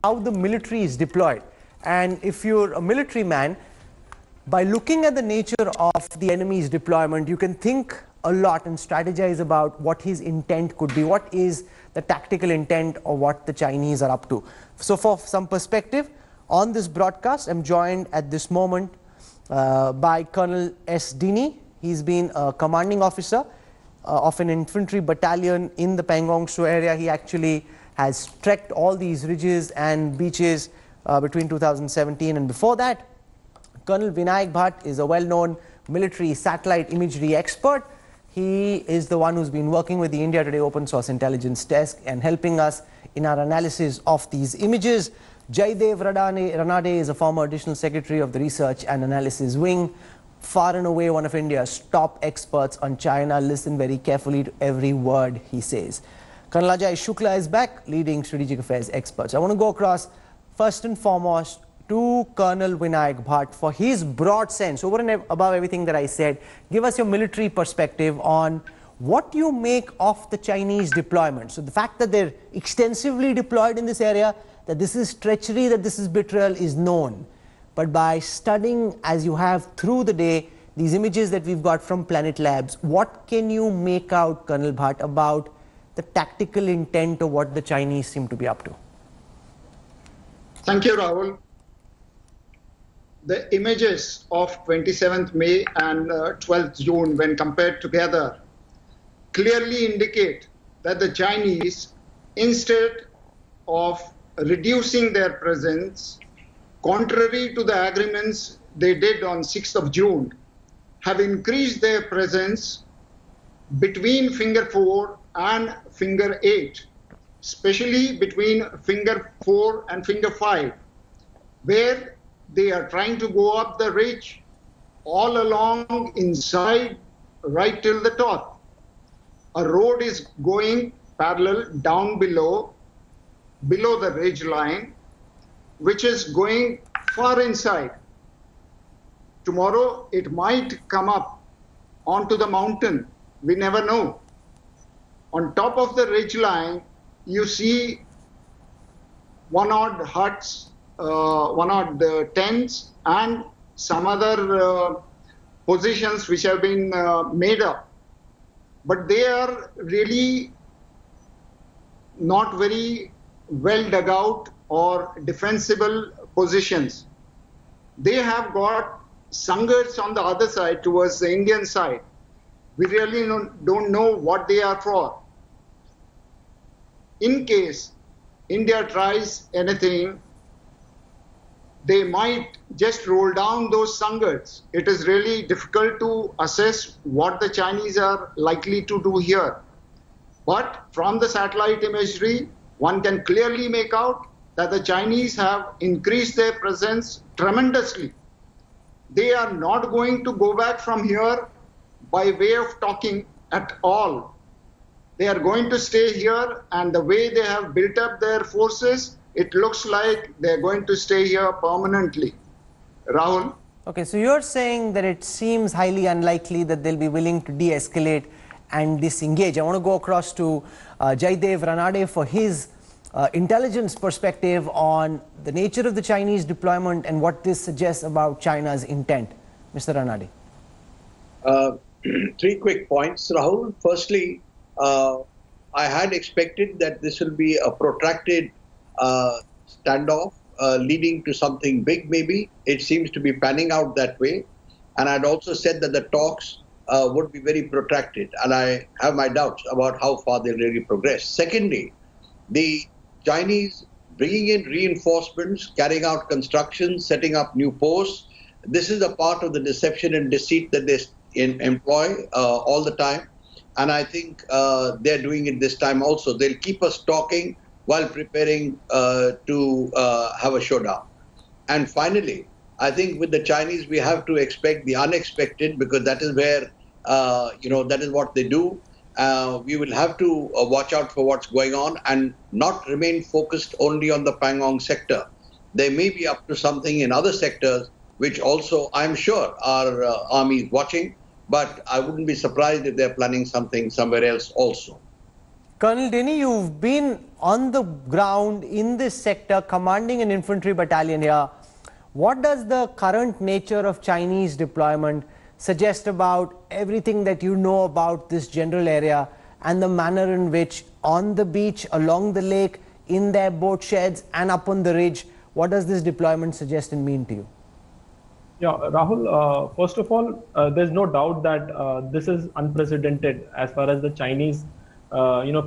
how the military is deployed. And if you're a military man, by looking at the nature of the enemy's deployment, you can think a lot and strategize about what his intent could be, what is the tactical intent of what the Chinese are up to. So for some perspective, on this broadcast, I'm joined at this moment by Colonel S. Dinny. He's been a commanding officer of an infantry battalion in the Pangong Tso area. He actually has trekked all these ridges and beaches between 2017 and before that. Colonel Vinayak Bhatt is a well-known military satellite imagery expert. He is the one who's been working with the India Today Open Source Intelligence Desk and helping us in our analysis of these images. Jayadeva Ranade is a former additional secretary of the Research and Analysis Wing, far and away one of India's top experts on China. Listen very carefully to every word he says. Colonel Ajay Shukla is back, leading strategic affairs experts. I want to go across first and foremost to Colonel Vinayak Bhatt for his broad sense, over and above everything that I said. Give us your military perspective on what you make of the Chinese deployment. So the fact that they're extensively deployed in this area, that this is treachery, that this is betrayal is known. But by studying, as you have through the day, these images that we've got from Planet Labs, what can you make out, Colonel Bhatt, about the tactical intent of what the Chinese seem to be up to? Thank you, Rahul. The images of 27th May and 12th June, when compared together, clearly indicate that the Chinese, instead of reducing their presence, contrary to the agreements they did on 6th of June, have increased their presence between finger 4 and finger 8, especially between finger 4 and finger 5, where they are trying to go up the ridge all along inside right till the top. A road is going parallel down below the ridge line, which is going far inside. Tomorrow it might come up onto the mountain. We never know. On top of the ridge line, you see one-odd huts, one-odd tents, and some other positions which have been made up. But they are really not very well dug out or defensible positions. They have got sangars on the other side towards the Indian side. We really don't know what they are for. In case India tries anything, they might just roll down those sangars. It is really difficult to assess what the Chinese are likely to do here. But from the satellite imagery, one can clearly make out that the Chinese have increased their presence tremendously. They are not going to go back from here by way of talking at all. They are going to stay here, and the way they have built up their forces, it looks like they're going to stay here permanently. Rahul? Okay, so you're saying that it seems highly unlikely that they'll be willing to de-escalate and disengage. I want to go across to Jayadeva Ranade for his intelligence perspective on the nature of the Chinese deployment and what this suggests about China's intent. Mr. Ranade. Three quick points, Rahul. Firstly, I had expected that this will be a protracted standoff leading to something big maybe. It seems to be panning out that way. And I'd also said that the talks would be very protracted. And I have my doubts about how far they'll really progress. Secondly, the Chinese bringing in reinforcements, carrying out construction, setting up new posts. This is a part of the deception and deceit that they employ all the time. And I think they're doing it this time also. They'll keep us talking while preparing to have a showdown. And finally, I think with the Chinese, we have to expect the unexpected, because that is where, that is what they do. We will have to watch out for what's going on and not remain focused only on the Pangong sector. They may be up to something in other sectors, which also, I'm sure, our army is watching. But I wouldn't be surprised if they're planning something somewhere else also. Colonel Dinny, you've been on the ground in this sector, commanding an infantry battalion here. What does the current nature of Chinese deployment suggest about everything that you know about this general area and the manner in which on the beach, along the lake, in their boat sheds and up on the ridge, what does this deployment suggest and mean to you? Yeah, Rahul, first of all, there's no doubt that this is unprecedented as far as the Chinese,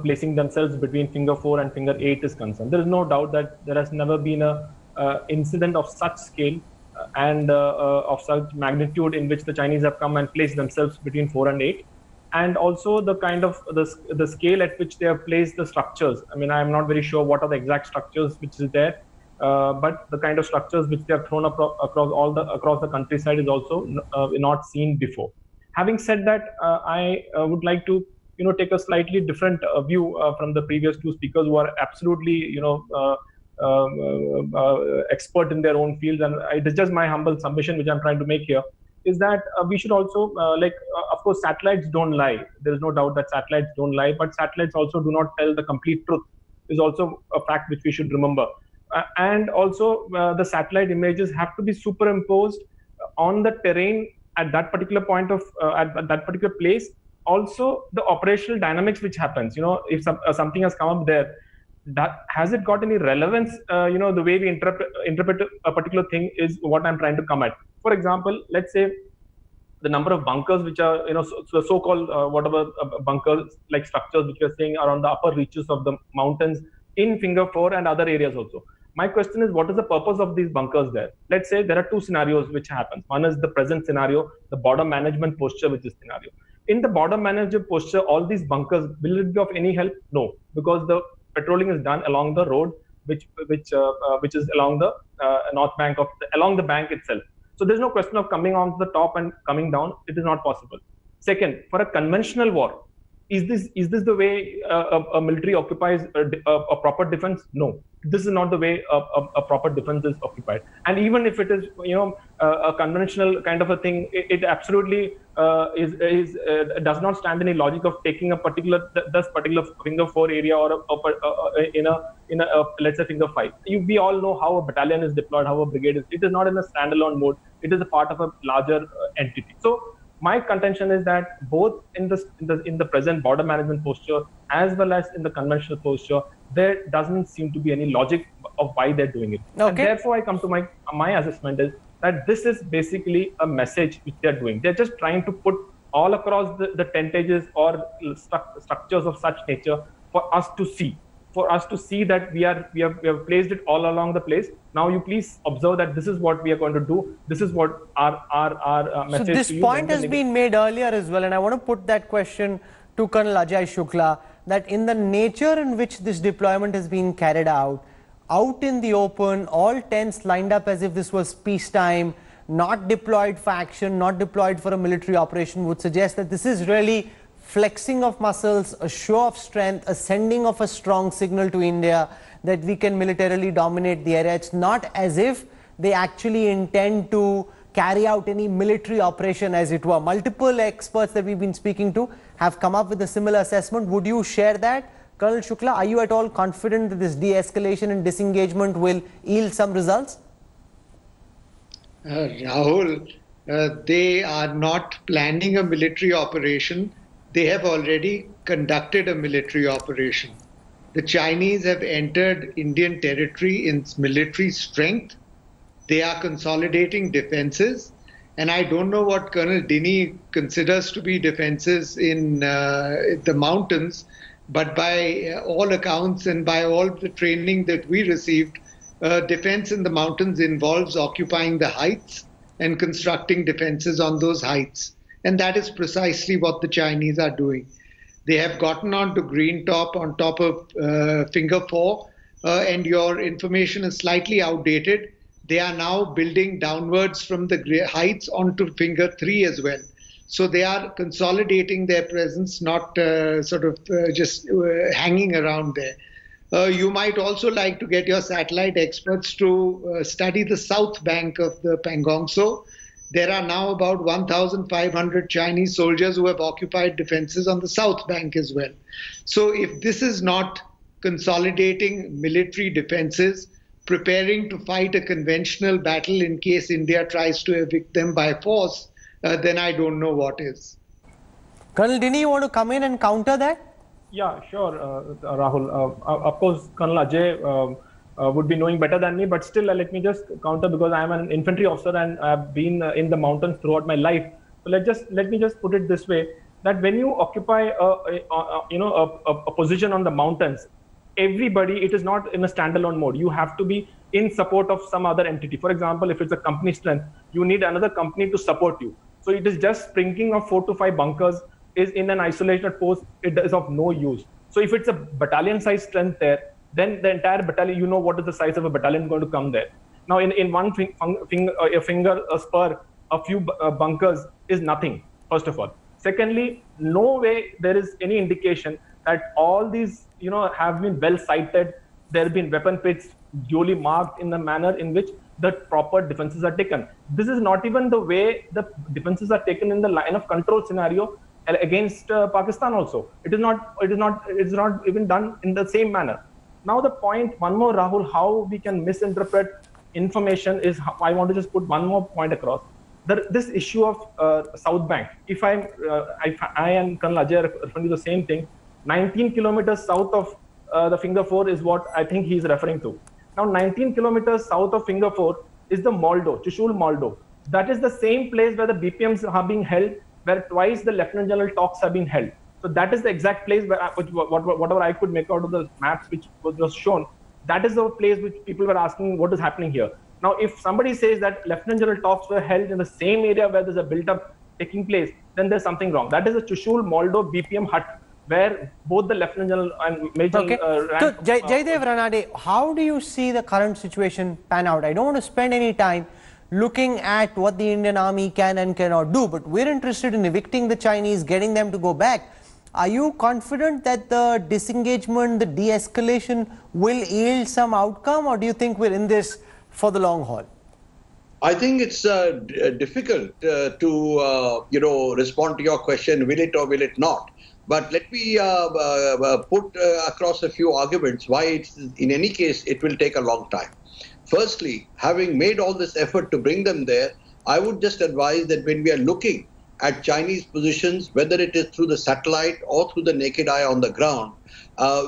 placing themselves between finger 4 and finger 8 is concerned. There is no doubt that there has never been a incident of such scale and of such magnitude in which the Chinese have come and placed themselves between 4 and 8. And also the kind of the scale at which they have placed the structures. I mean, I'm not very sure what are the exact structures which is there. But the kind of structures which they have thrown across the countryside is also not seen before. Having said that, I would like to take a slightly different view from the previous two speakers who are absolutely expert in their own fields, and it is just my humble submission which I'm trying to make here is that we should also of course satellites don't lie. There is no doubt that satellites don't lie, but satellites also do not tell the complete truth is also a fact which we should remember. And also the satellite images have to be superimposed on the terrain at that particular point of at that particular place. Also the operational dynamics which happens, if something has come up there, that has it got any relevance? The way we interpret a particular thing is what I'm trying to come at. For example, let's say the number of bunkers which are so-called whatever bunkers like structures which we are seeing around the upper reaches of the mountains in finger 4 and other areas also. My question is, what is the purpose of these bunkers there? Let's say there are two scenarios which happen. One is the present scenario, the border management posture, which is scenario. In the border management posture, all these bunkers, will it be of any help? No, because the patrolling is done along the road, which is along the north bank along the bank itself. So there's no question of coming on the top and coming down. It is not possible. Second, for a conventional war, is this the way a military occupies a proper defense? No, this is not the way a proper defense is occupied. And even if it is, a conventional kind of a thing, it absolutely does not stand any logic of taking a particular finger 4 area or in a let's say finger 5. We all know how a battalion is deployed, how a brigade is. It is not in a standalone mode. It is a part of a larger entity. So my contention is that both in the present border management posture as well as in the conventional posture, there doesn't seem to be any logic of why they're doing it. Okay. And therefore, I come to my assessment is that this is basically a message which they're doing. They're just trying to put all across the tentages or structures of such nature for us to see. For us to see that we have placed it all along the place. Now you please observe that this is what we are going to do. This is what our message to you. So this point has been made earlier as well, and I want to put that question to Colonel Ajay Shukla, that in the nature in which this deployment has been carried out in the open, all tents lined up as if this was peacetime, not deployed for action, not deployed for a military operation, would suggest that this is really flexing of muscles, a show of strength, a sending of a strong signal to India that we can militarily dominate the area. It's not as if they actually intend to carry out any military operation, as it were. Multiple experts that we've been speaking to have come up with a similar assessment. Would you share that? Colonel Shukla, are you at all confident that this de-escalation and disengagement will yield some results? Rahul, they are not planning a military operation. They have already conducted a military operation. The Chinese have entered Indian territory in military strength. They are consolidating defenses. And I don't know what Colonel Dinny considers to be defenses in the mountains, but by all accounts and by all the training that we received, defense in the mountains involves occupying the heights and constructing defenses on those heights. And that is precisely what the Chinese are doing. They have gotten on to Green Top on top of finger 4, and your information is slightly outdated. They are now building downwards from the heights onto finger 3 as well. So they are consolidating their presence, not just hanging around there. You might also like to get your satellite experts to study the south bank of the Pangong Tso. there are now about 1,500 Chinese soldiers who have occupied defenses on the south bank as well. So if this is not consolidating military defenses, preparing to fight a conventional battle in case India tries to evict them by force, then I don't know what is. Colonel Dinny, you want to come in and counter that? Yeah, sure, Rahul. Of course, Colonel Ajay would be knowing better than me, but still let me just counter, because I am an infantry officer and I've been in the mountains throughout my life. So let me just put it this way, that when you occupy a position on the mountains, everybody, it is not in a standalone mode. You have to be in support of some other entity. For example, if it's a company strength, you need another company to support you. So it is just sprinklings of 4 to 5 bunkers is in an isolated post, it is of no use. So if it's a battalion size strength there, then the entire battalion, you know what is the size of a battalion going to come there. Now in one finger, a spur, a few bunkers is nothing, first of all. Secondly, no way there is any indication that all these have been well sighted. There have been weapon pits duly marked in the manner in which the proper defenses are taken. This is not even the way the defenses are taken in the line of control scenario against Pakistan also. It is not even done in the same manner. Now the point, one more, Rahul, how we can misinterpret information is, I want to just put one more point across. This issue of South Bank, if I and Colonel Ajay are referring to the same thing, 19 kilometers south of the Finger 4 is what I think he's referring to. Now 19 kilometers south of Finger 4 is the Moldo, Chushul Moldo. That is the same place where the BPMs are being held, where twice the Lieutenant General talks have been held. So that is the exact place where whatever I could make out of the maps which was shown, that is the place which people were asking what is happening here. Now, if somebody says that Lieutenant General talks were held in the same area where there's a build-up taking place, then there's something wrong. That is a Chushul Moldo BPM hut, where both the Lieutenant General and Major So, Jayadeva Ranade, how do you see the current situation pan out? I don't want to spend any time looking at what the Indian Army can and cannot do, but we're interested in evicting the Chinese, getting them to go back. Are you confident that the disengagement, the de-escalation will yield some outcome, or do you think we're in this for the long haul? I think it's difficult to respond to your question, will it or will it not? But let me put across a few arguments why it's, in any case, it will take a long time. Firstly, having made all this effort to bring them there, I would just advise that when we are looking at Chinese positions, whether it is through the satellite or through the naked eye on the ground,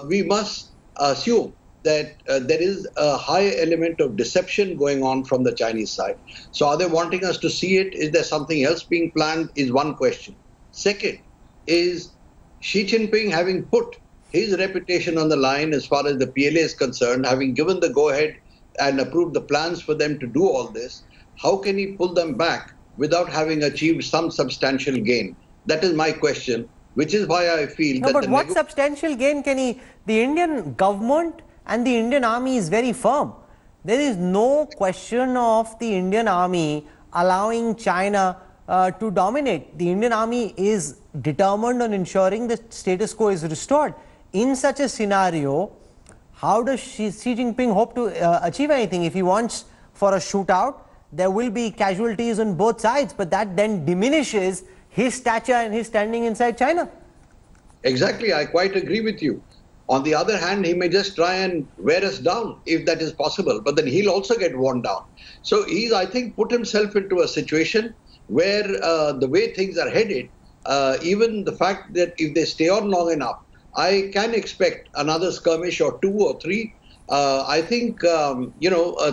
we must assume that there is a high element of deception going on from the Chinese side. So are they wanting us to see it? Is there something else being planned? Is one question. Second is Xi Jinping, having put his reputation on the line as far as the PLA is concerned, having given the go-ahead and approved the plans for them to do all this, how can he pull them back without having achieved some substantial gain? That is my question, which is why I feel no, that... But what substantial gain can he... The Indian government and the Indian Army is very firm. There is no question of the Indian Army allowing China to dominate. The Indian Army is determined on ensuring the status quo is restored. In such a scenario, how does Xi Jinping hope to achieve anything? If he wants for a shootout, there will be casualties on both sides, but that then diminishes his stature and his standing inside China. Exactly, I quite agree with you. On the other hand, he may just try and wear us down if that is possible, but then he'll also get worn down. So he's, I think, put himself into a situation where the way things are headed, even the fact that if they stay on long enough, I can expect another skirmish or 2 or 3. I think,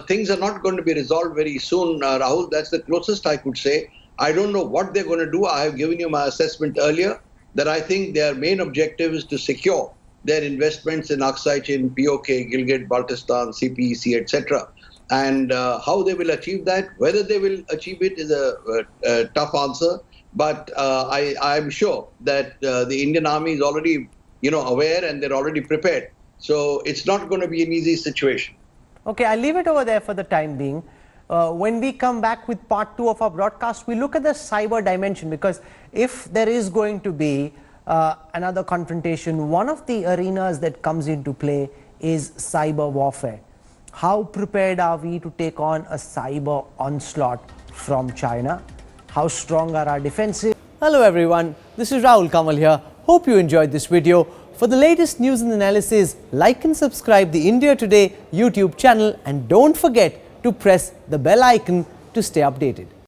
things are not going to be resolved very soon, Rahul. That's the closest I could say. I don't know what they're going to do. I have given you my assessment earlier that I think their main objective is to secure their investments in Aksai Chin, POK, Gilgit, Baltistan, CPEC, etc. And how they will achieve that, whether they will achieve it is a tough answer. But I'm sure that the Indian Army is already, aware and they're already prepared. So it's not going to be an easy situation. Okay, I'll leave it over there for the time being. When we come back with part 2 of our broadcast, we look at the cyber dimension, because if there is going to be another confrontation, one of the arenas that comes into play is cyber warfare. How prepared are we to take on a cyber onslaught from China? How strong are our defenses? Hello everyone, this is Rahul Kanwal here. Hope you enjoyed this video. For the latest news and analysis, like and subscribe the India Today YouTube channel and don't forget to press the bell icon to stay updated.